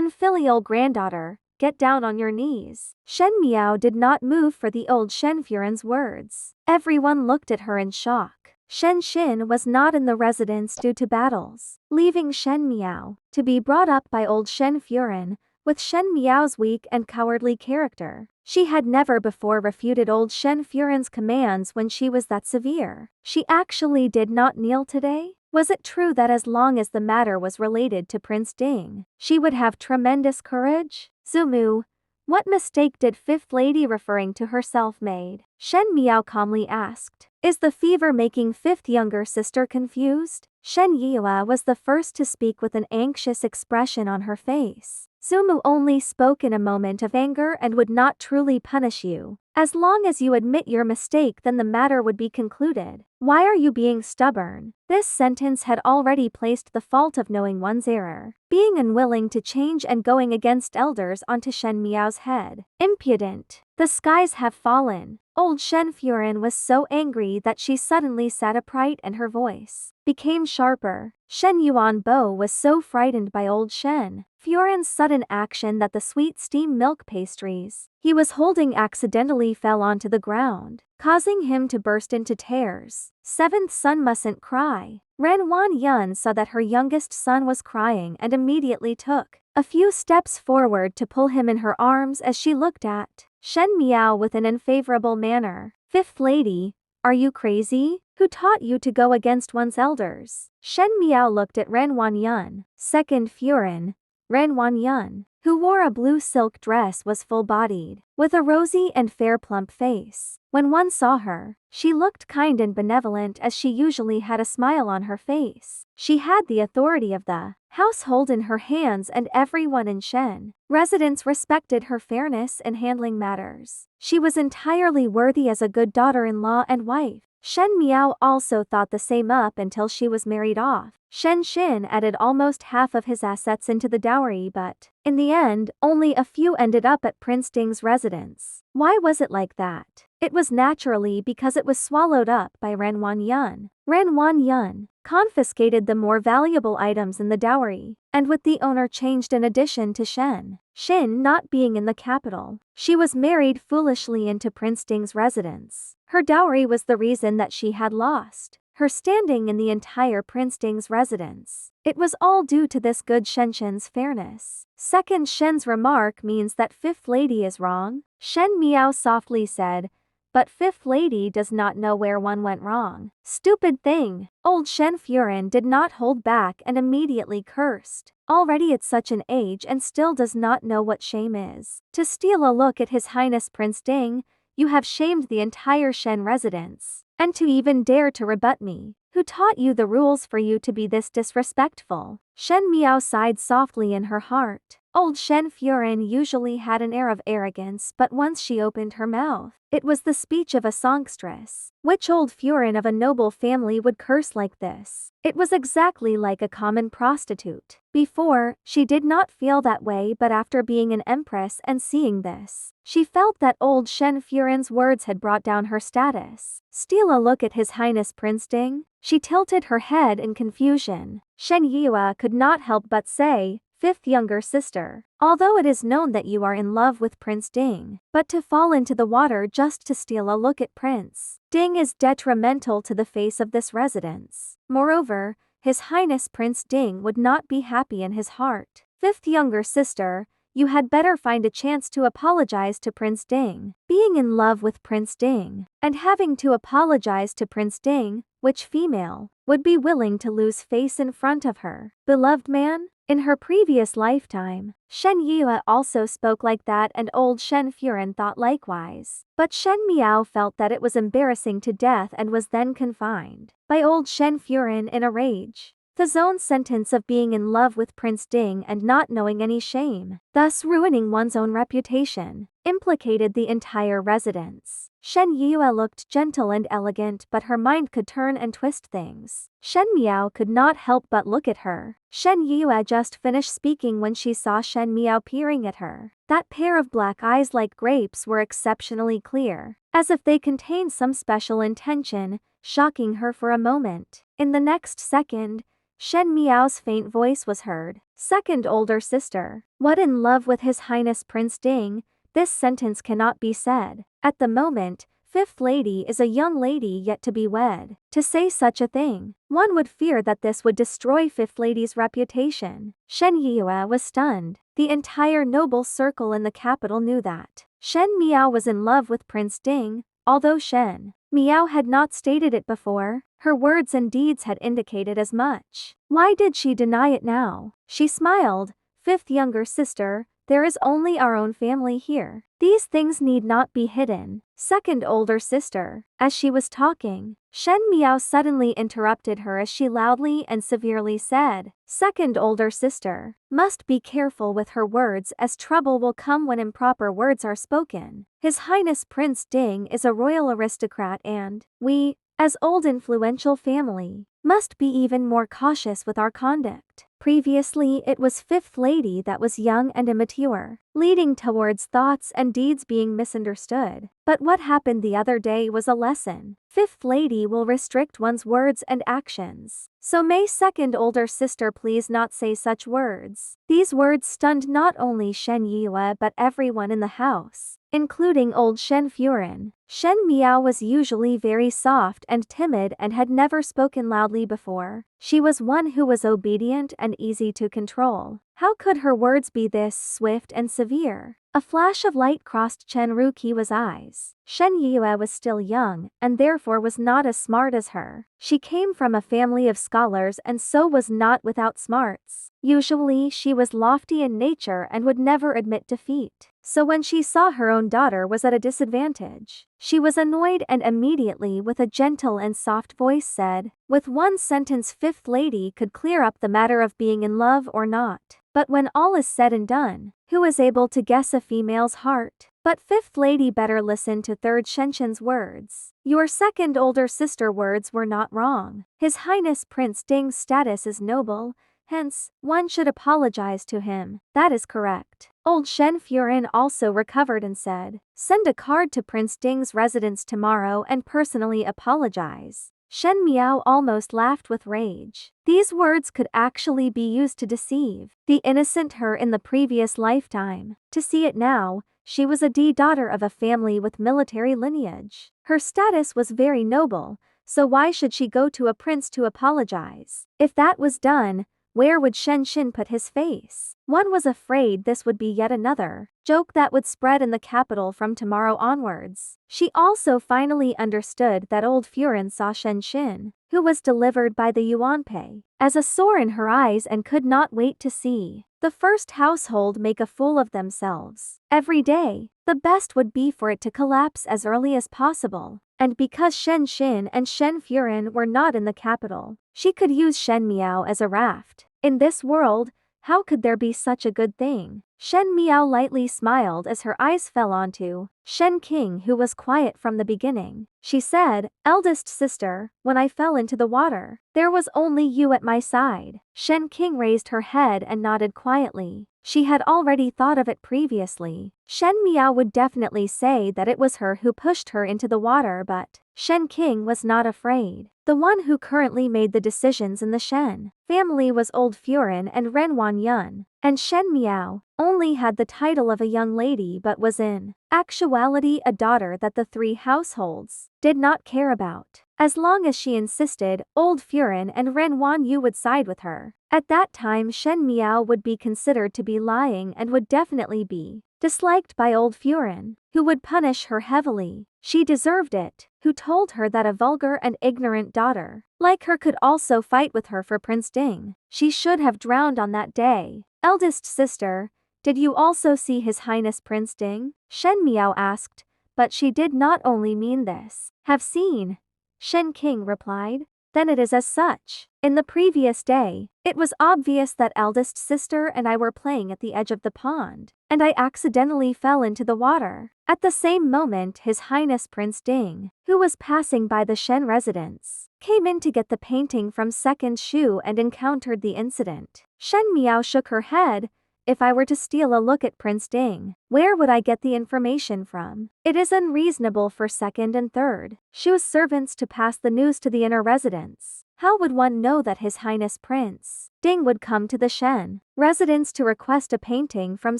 Unfilial granddaughter, get down on your knees. Shen Miao did not move for the old Shen Furen's words. Everyone looked at her in shock. Shen Xin was not in the residence due to battles, leaving Shen Miao to be brought up by old Shen Furen. With Shen Miao's weak and cowardly character, she had never before refuted old Shen Furen's commands when she was that severe. She actually did not kneel today? Was it true that as long as the matter was related to Prince Ding, she would have tremendous courage? Zumu, what mistake did Fifth Lady referring to herself made? Shen Miao calmly asked. Is the fever making Fifth younger sister confused? Shen Yue was the first to speak with an anxious expression on her face. Zumu only spoke in a moment of anger and would not truly punish you. As long as you admit your mistake, then the matter would be concluded. Why are you being stubborn? This sentence had already placed the fault of knowing one's error, being unwilling to change and going against elders onto Shen Miao's head. Impudent. The skies have fallen. Old Shen Furen was so angry that she suddenly sat upright and her voice became sharper. Shen Yuanbo was so frightened by old Shen Furen's sudden action that the sweet steam milk pastries he was holding accidentally fell onto the ground, causing him to burst into tears. Seventh son mustn't cry. Ren Yun saw that her youngest son was crying and immediately took a few steps forward to pull him in her arms as she looked at Shen Miao with an unfavorable manner. Fifth Lady, are you crazy? Who taught you to go against one's elders? Shen Miao looked at Ren Yun. Second Furen, Ren Yun, who wore a blue silk dress, was full-bodied, with a rosy and fair plump face. When one saw her, she looked kind and benevolent as she usually had a smile on her face. She had the authority of the household in her hands and everyone in Shen residence respected her fairness in handling matters. She was entirely worthy as a good daughter-in-law and wife. Shen Miao also thought the same up until she was married off. Shen Xin added almost half of his assets into the dowry, but in the end, only a few ended up at Prince Ding's residence. Why was it like that? It was naturally because it was swallowed up by Ren Yun. Ren Yun confiscated the more valuable items in the dowry, and with the owner changed in addition to Shen Xin not being in the capital, she was married foolishly into Prince Ding's residence. Her dowry was the reason that she had lost her standing in the entire Prince Ding's residence. It was all due to this good Shen's fairness. Second Shen's remark means that Fifth Lady is wrong. Shen Miao softly said, but Fifth Lady does not know where one went wrong. Stupid thing. Old Shen Furen did not hold back and immediately cursed. Already at such an age and still does not know what shame is. To steal a look at His Highness Prince Ding, you have shamed the entire Shen residence. And to even dare to rebut me. Who taught you the rules for you to be this disrespectful? Shen Miao sighed softly in her heart. Old Shen Furen usually had an air of arrogance, but once she opened her mouth, it was the speech of a songstress. Which old Furen of a noble family would curse like this? It was exactly like a common prostitute. Before, she did not feel that way, but after being an empress and seeing this, she felt that old Shen Furen's words had brought down her status. Steal a look at His Highness Prince Ding? She tilted her head in confusion. Shen Yue could not help but say, Fifth younger sister, although it is known that you are in love with Prince Ding, but to fall into the water just to steal a look at Prince Ding is detrimental to the face of this residence. Moreover, His Highness Prince Ding would not be happy in his heart. Fifth younger sister, you had better find a chance to apologize to Prince Ding. Being in love with Prince Ding, and having to apologize to Prince Ding, which female would be willing to lose face in front of her beloved man? In her previous lifetime, Shen Yue also spoke like that, and old Shen Furen thought likewise. But Shen Miao felt that it was embarrassing to death and was then confined by old Shen Furen in a rage. His own sentence of being in love with Prince Ding and not knowing any shame, thus ruining one's own reputation, implicated the entire residence. Shen Yue looked gentle and elegant, but her mind could turn and twist things. Shen Miao could not help but look at her. Shen Yue just finished speaking when she saw Shen Miao peering at her. That pair of black eyes like grapes were exceptionally clear, as if they contained some special intention, shocking her for a moment. In the next second, Shen Miao's faint voice was heard. Second older sister. What in love with His Highness Prince Ding? This sentence cannot be said. At the moment, fifth lady is a young lady yet to be wed. To say such a thing, one would fear that this would destroy fifth lady's reputation. Shen Yue was stunned. The entire noble circle in the capital knew that Shen Miao was in love with Prince Ding, although Shen Miao had not stated it before. Her words and deeds had indicated as much. Why did she deny it now? She smiled. Fifth younger sister, there is only our own family here. These things need not be hidden. Second older sister. As she was talking, Shen Miao suddenly interrupted her as she loudly and severely said, Second older sister, must be careful with her words as trouble will come when improper words are spoken. His Highness Prince Ding is a royal aristocrat and we, as old influential family, must be even more cautious with our conduct. Previously it was fifth lady that was young and immature, leading towards thoughts and deeds being misunderstood. But what happened the other day was a lesson. Fifth lady will restrict one's words and actions. So may second older sister please not say such words. These words stunned not only Shen Yue but everyone in the house, including old Shen Furen. Shen Miao was usually very soft and timid and had never spoken loudly before. She was one who was obedient and easy to control. How could her words be this swift and severe? A flash of light crossed Chen Ruqiwa's eyes. Shen Yue was still young, and therefore was not as smart as her. She came from a family of scholars and so was not without smarts. Usually she was lofty in nature and would never admit defeat. So when she saw her own daughter was at a disadvantage, she was annoyed and immediately with a gentle and soft voice said, with one sentence fifth lady could clear up the matter of being in love or not. But when all is said and done, who is able to guess a female's heart? But fifth lady better listen to third Shenshen's words. Your second older sister words were not wrong. His Highness Prince Ding's status is noble, hence, one should apologize to him. That is correct. Old Shen Furen also recovered and said, send a card to Prince Ding's residence tomorrow and personally apologize. Shen Miao almost laughed with rage. These words could actually be used to deceive the innocent her in the previous lifetime. To see it now, she was a daughter of a family with military lineage. Her status was very noble, so why should she go to a prince to apologize? If that was done, where would Shen Xin put his face? One was afraid this would be yet another joke that would spread in the capital from tomorrow onwards. She also finally understood that old Furen saw Shen Xin, who was delivered by the Yuanpei, as a sore in her eyes and could not wait to see the first household make a fool of themselves. Every day, the best would be for it to collapse as early as possible. And because Shen Xin and Shen Furen were not in the capital, she could use Shen Miao as a raft. In this world, how could there be such a good thing? Shen Miao lightly smiled as her eyes fell onto Shen King, who was quiet from the beginning. She said, eldest sister, when I fell into the water, there was only you at my side. Shen King raised her head and nodded quietly. She had already thought of it previously. Shen Miao would definitely say that it was her who pushed her into the water, but Shen King was not afraid. The one who currently made the decisions in the Shen family was old Furen and Ren Yun, and Shen Miao only had the title of a young lady but was in actuality a daughter that the three households did not care about. As long as she insisted, old Furen and Ren Yu would side with her. At that time Shen Miao would be considered to be lying and would definitely be disliked by old Furen, who would punish her heavily. She deserved it, who told her that a vulgar and ignorant daughter like her could also fight with her for Prince Ding. She should have drowned on that day. Eldest sister, did you also see His Highness Prince Ding? Shen Miao asked, but she did not only mean this. Have seen, Shen King replied. Then it is as such. In the previous day, it was obvious that eldest sister and I were playing at the edge of the pond, and I accidentally fell into the water. At the same moment His Highness Prince Ding, who was passing by the Shen residence, came in to get the painting from second Shu and encountered the incident. Shen Miao shook her head. If I were to steal a look at Prince Ding, where would I get the information from? It is unreasonable for second and third Shu's servants to pass the news to the inner residence. How would one know that His Highness Prince Ding would come to the Shen residence to request a painting from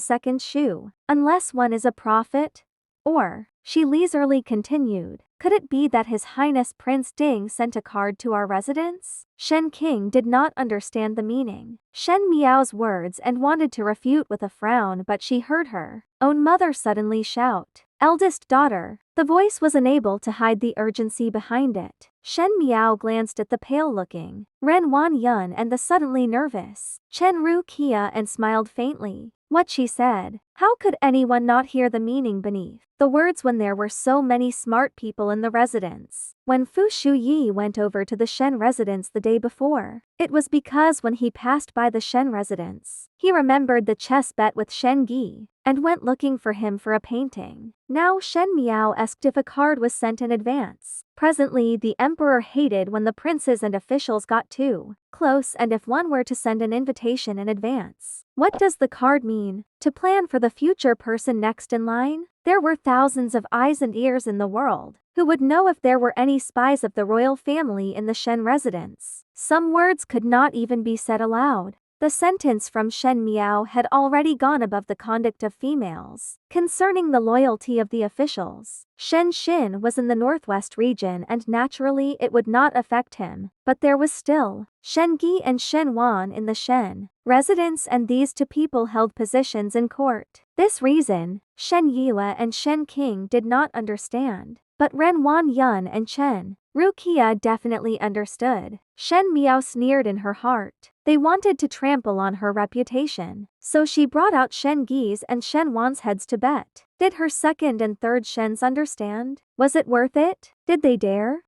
Second Shu, unless one is a prophet? Or, she leisurely continued, could it be that His Highness Prince Ding sent a card to our residence? Shen King did not understand the meaning Shen Miao's words and wanted to refute with a frown, but she heard her own mother suddenly shout, "Eldest daughter." The voice was unable to hide the urgency behind it. Shen Miao glanced at the pale-looking Ren Wan Yun and the suddenly nervous Chen Ru Kia and smiled faintly. What she said, how could anyone not hear the meaning beneath the words when there were so many smart people in the residence? When Fu Shuyi went over to the Shen residence the day before, it was because when he passed by the Shen residence, he remembered the chess bet with Shen Gi, and went looking for him for a painting. Now Shen Miao asked if a card was sent in advance. Presently the emperor hated when the princes and officials got too close, and if one were to send an invitation in advance. What does the card mean? To plan for the future person next in line? There were thousands of eyes and ears in the world. Who would know if there were any spies of the royal family in the Shen residence? Some words could not even be said aloud. The sentence from Shen Miao had already gone above the conduct of females. Concerning the loyalty of the officials, Shen Xin was in the northwest region and naturally it would not affect him, but there was still Shen Gi and Shen Wan in the Shen residence, and these two people held positions in court. This reason, Shen Yue and Shen King did not understand, but Ren Wan Yun and Chen Rukia definitely understood. Shen Miao sneered in her heart. They wanted to trample on her reputation, so she brought out Shen Gi's and Shen Wan's heads to bet. Did her second and third Shens understand? Was it worth it? Did they dare?